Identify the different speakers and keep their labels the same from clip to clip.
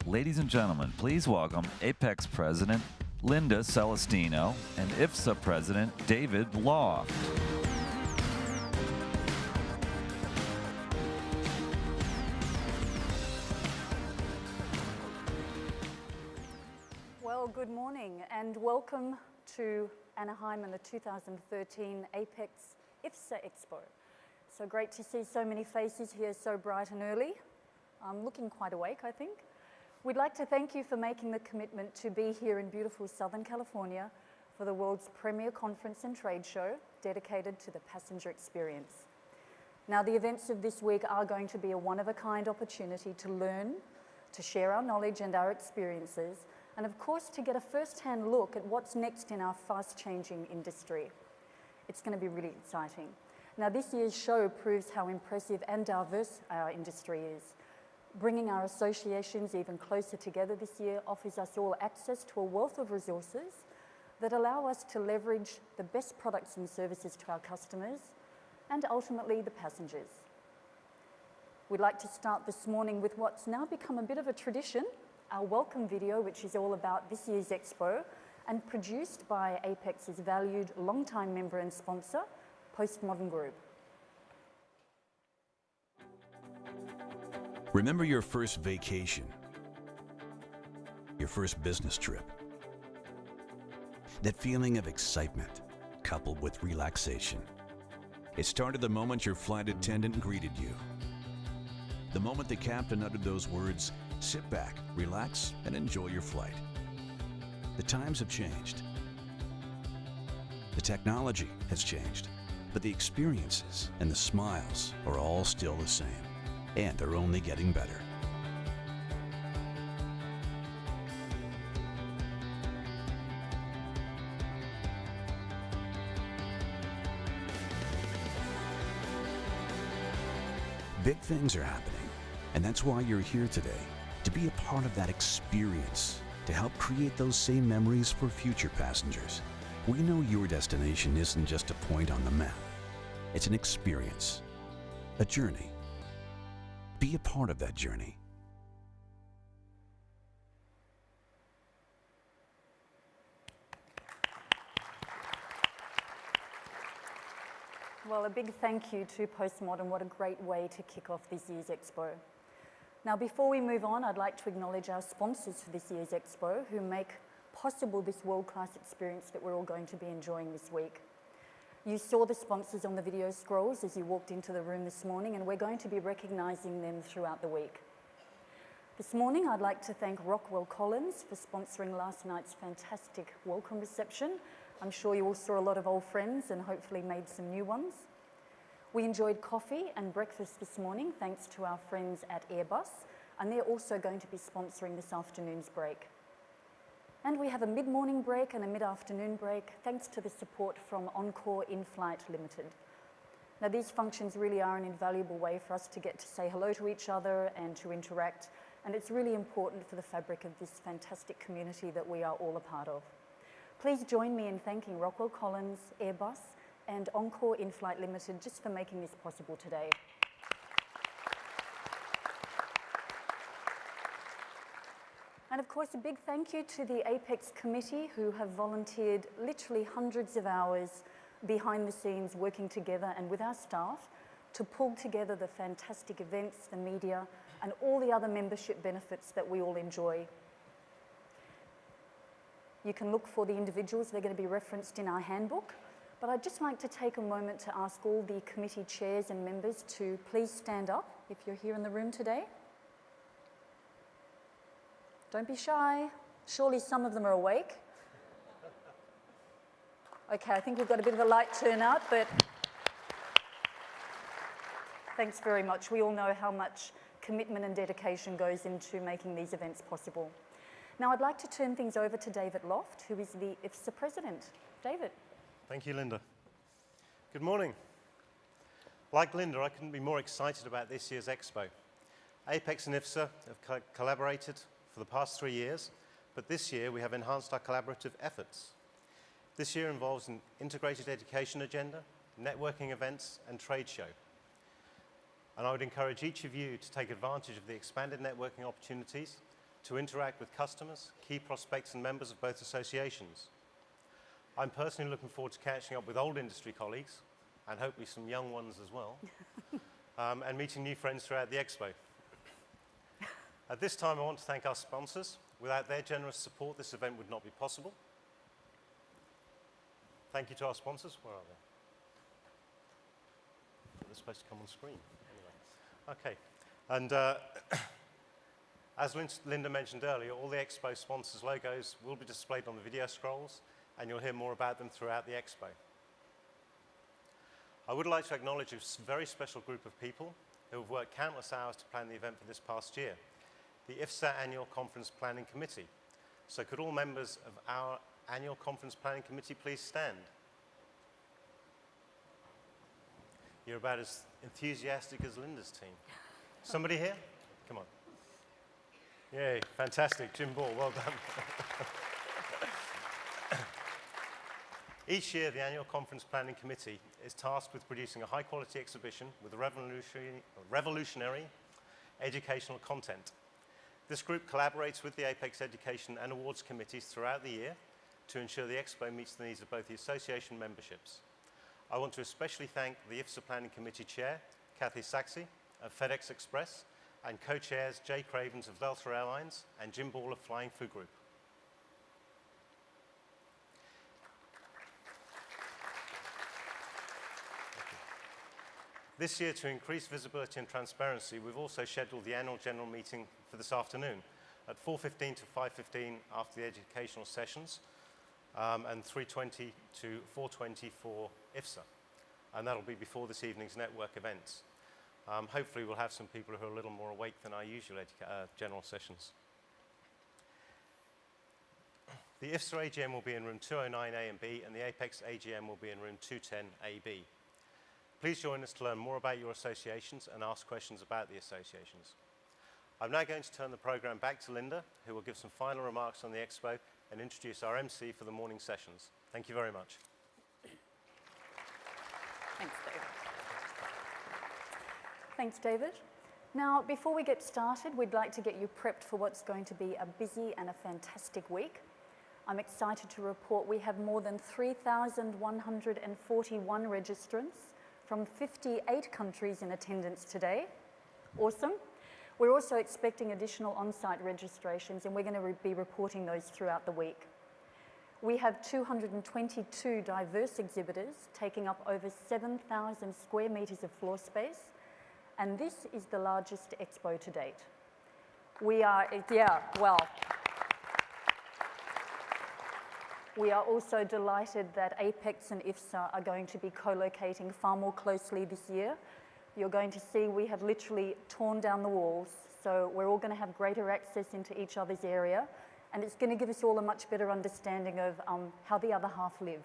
Speaker 1: Ladies and gentlemen, please welcome Apex President Linda Celestino and IFSA President David Loft.
Speaker 2: Well, good morning and welcome to Anaheim and the 2013 Apex IFSA Expo. So great to see so many faces here so bright and early. I'm looking quite awake, I think. We'd like to thank you for making the commitment to be here in beautiful Southern California for the world's premier conference and trade show dedicated to the passenger experience. Now, the events of this week are going to be a one-of-a-kind opportunity to learn, to share our knowledge and our experiences, and of course to get a first-hand look at what's next in our fast-changing industry. It's going to be really exciting. Now, this year's show proves how impressive and diverse our industry is. Bringing our associations even closer together this year offers us all access to a wealth of resources that allow us to leverage the best products and services to our customers and ultimately the passengers. We'd like to start this morning with what's now become a bit of a tradition, our welcome video, which is all about this year's Expo and produced by Apex's valued longtime member and sponsor, Postmodern Group.
Speaker 3: Remember your first vacation, your first business trip. That feeling of excitement coupled with relaxation. It started the moment your flight attendant greeted you. The moment the captain uttered those words, sit back, relax, and enjoy your flight. The times have changed. The technology has changed, but the experiences and the smiles are all still the same. And they're only getting better. Big things are happening, and that's why you're here today, to be a part of that experience, to help create those same memories for future passengers. We know your destination isn't just a point on the map. It's an experience, a journey. Be a part of that journey.
Speaker 2: Well, a big thank you to Postmodern. What a great way to kick off this year's Expo. Now, before we move on, I'd like to acknowledge our sponsors for this year's Expo who make possible this world-class experience that we're all going to be enjoying this week. You saw the sponsors on the video scrolls as you walked into the room this morning, and we're going to be recognizing them throughout the week. This morning, I'd like to thank Rockwell Collins for sponsoring last night's fantastic welcome reception. I'm sure you all saw a lot of old friends and hopefully made some new ones. We enjoyed coffee and breakfast this morning thanks to our friends at Airbus, and they're also going to be sponsoring this afternoon's break. And we have a mid-morning break and a mid-afternoon break, thanks to the support from Encore In-Flight Limited. Now, these functions really are an invaluable way for us to get to say hello to each other and to interact, and it's really important for the fabric of this fantastic community that we are all a part of. Please join me in thanking Rockwell Collins, Airbus, and Encore In-Flight Limited just for making this possible today. And of course, a big thank you to the Apex Committee who have volunteered literally hundreds of hours behind the scenes working together and with our staff to pull together the fantastic events, the media, and all the other membership benefits that we all enjoy. You can look for the individuals, they're going to be referenced in our handbook, but I'd just like to take a moment to ask all the committee chairs and members to please stand up if you're here in the room today. Don't be shy. Surely some of them are awake. Okay, I think we've got a bit of a light turnout, but thanks very much. We all know how much commitment and dedication goes into making these events possible. Now, I'd like to turn things over to David Loft, who is the IFSA President. David.
Speaker 4: Thank you, Linda. Good morning. Like Linda, I couldn't be more excited about this year's Expo. Apex and IFSA have collaborated for the past 3 years, but this year we have enhanced our collaborative efforts. This year involves an integrated education agenda, networking events, and trade show. And I would encourage each of you to take advantage of the expanded networking opportunities to interact with customers, key prospects and members of both associations. I'm personally looking forward to catching up with old industry colleagues, and hopefully some young ones as well, and meeting new friends throughout the Expo. At this time, I want to thank our sponsors. Without their generous support, this event would not be possible. Thank you to our sponsors. Where are they? They're supposed to come on screen. Anyway. Okay. And as Linda mentioned earlier, all the Expo sponsors' logos will be displayed on the video scrolls, and you'll hear more about them throughout the Expo. I would like to acknowledge a very special group of people who have worked countless hours to plan the event for this past year, the IFSA Annual Conference Planning Committee. So could all members of our Annual Conference Planning Committee please stand? You're about as enthusiastic as Linda's team. Somebody here? Come on. Yay, fantastic. Jim Ball, well done. Each year, the Annual Conference Planning Committee is tasked with producing a high-quality exhibition with revolutionary educational content. This group collaborates with the Apex Education and Awards Committees throughout the year to ensure the Expo meets the needs of both the association memberships. I want to especially thank the IFSA Planning Committee Chair, Kathy Saxey of FedEx Express, and co-chairs Jay Cravens of Delta Airlines and Jim Ball of Flying Food Group. This year, to increase visibility and transparency, we've also scheduled the annual general meeting for this afternoon at 4:15 to 5:15 after the educational sessions, and 3:20 to 4:20 for IFSA. And that'll be before this evening's network events. Hopefully we'll have some people who are a little more awake than our usual general sessions. The IFSA AGM will be in room 209A and B, and the Apex AGM will be in room 210AB. Please join us to learn more about your associations and ask questions about the associations. I'm now going to turn the program back to Linda, who will give some final remarks on the Expo and introduce our MC for the morning sessions. Thank you very much.
Speaker 2: Thanks, David. Thanks, David. Now, before we get started, we'd like to get you prepped for what's going to be a busy and a fantastic week. I'm excited to report we have more than 3,141 registrants from 58 countries in attendance today. Awesome. We're also expecting additional on-site registrations, and we're going to be reporting those throughout the week. We have 222 diverse exhibitors taking up over 7,000 square meters of floor space, and this is the largest expo to date. We are also delighted that Apex and IFSA are going to be co-locating far more closely this year. You're going to see we have literally torn down the walls, so we're all going to have greater access into each other's area, and it's going to give us all a much better understanding of how the other half live.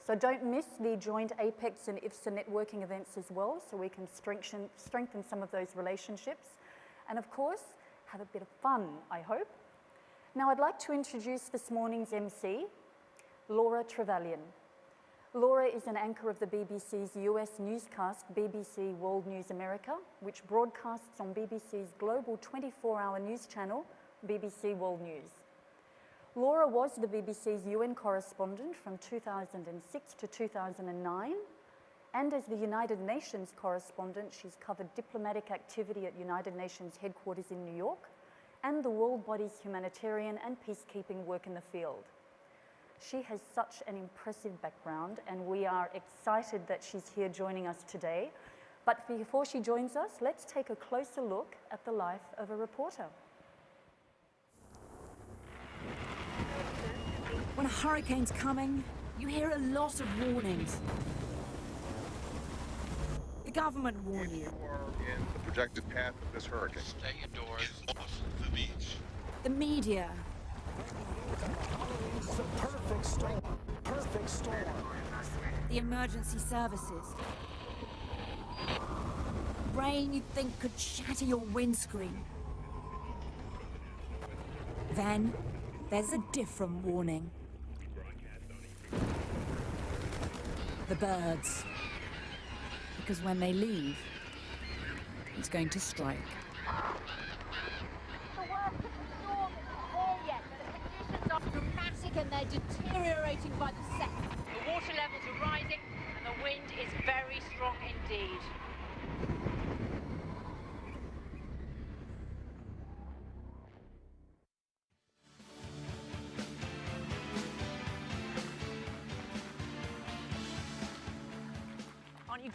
Speaker 2: So don't miss the joint Apex and IFSA networking events as well, so we can strengthen some of those relationships, and of course, have a bit of fun, I hope. Now I'd like to introduce this morning's MC, Laura Trevelyan. Laura is an anchor of the BBC's US newscast, BBC World News America, which broadcasts on BBC's global 24-hour news channel, BBC World News. Laura was the BBC's UN correspondent from 2006 to 2009, and as the United Nations correspondent, she's covered diplomatic activity at United Nations headquarters in New York, and the world body's humanitarian and peacekeeping work in the field. She has such an impressive background, and we are excited that she's here joining us today. But before she joins us, let's take a closer look at the life of a reporter.
Speaker 5: When a hurricane's coming, you hear a lot of warnings. The government warned you.
Speaker 6: You are in the projected path of this hurricane.
Speaker 7: Stay indoors off the beach.
Speaker 5: The media.
Speaker 8: It's a perfect storm. Perfect storm.
Speaker 5: The emergency services. Rain you'd think could shatter your windscreen. Then there's a different warning. The birds. Because when they leave, it's going to strike.
Speaker 2: The worst of the storm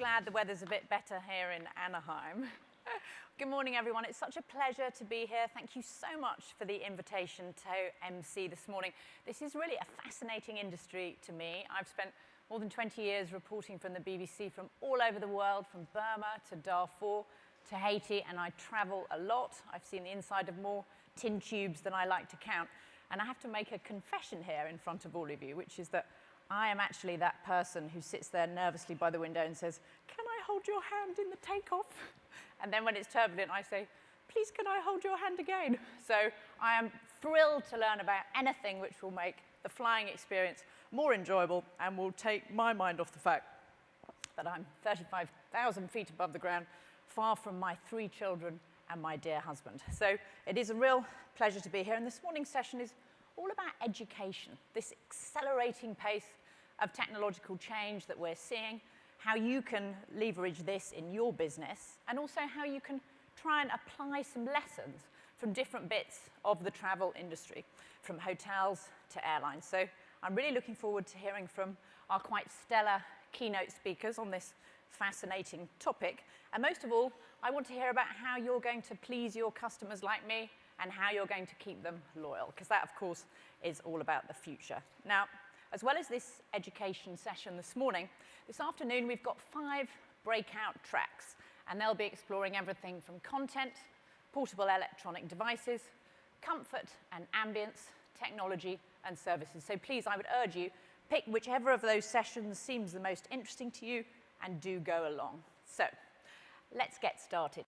Speaker 9: glad the weather's a bit better here in Anaheim. Good morning, everyone. It's such a pleasure to be here. Thank you so much for the invitation to MC this morning. This is really a fascinating industry to me. I've spent more than 20 years reporting from the BBC from all over the world, from Burma to Darfur to Haiti, and I travel a lot. I've seen the inside of more tin tubes than I like to count. And I have to make a confession here in front of all of you, which is that I am actually that person who sits there nervously by the window and says, "Can I hold your hand in the takeoff?" And then when it's turbulent, I say, "Please, can I hold your hand again?" So I am thrilled to learn about anything which will make the flying experience more enjoyable and will take my mind off the fact that I'm 35,000 feet above the ground, far from my 3 children and my dear husband. So it is a real pleasure to be here. And this morning's session is all about education, this accelerating pace of technological change that we're seeing, how you can leverage this in your business, and also how you can try and apply some lessons from different bits of the travel industry, from hotels to airlines. So I'm really looking forward to hearing from our quite stellar keynote speakers on this fascinating topic. And most of all, I want to hear about how you're going to please your customers like me and how you're going to keep them loyal, because that, of course, is all about the future. Now, as well as this education session this morning, this afternoon we've got 5 breakout tracks, and they'll be exploring everything from content, portable electronic devices, comfort and ambience, technology and services. So please, I would urge you, pick whichever of those sessions seems the most interesting to you and do go along. So let's get started.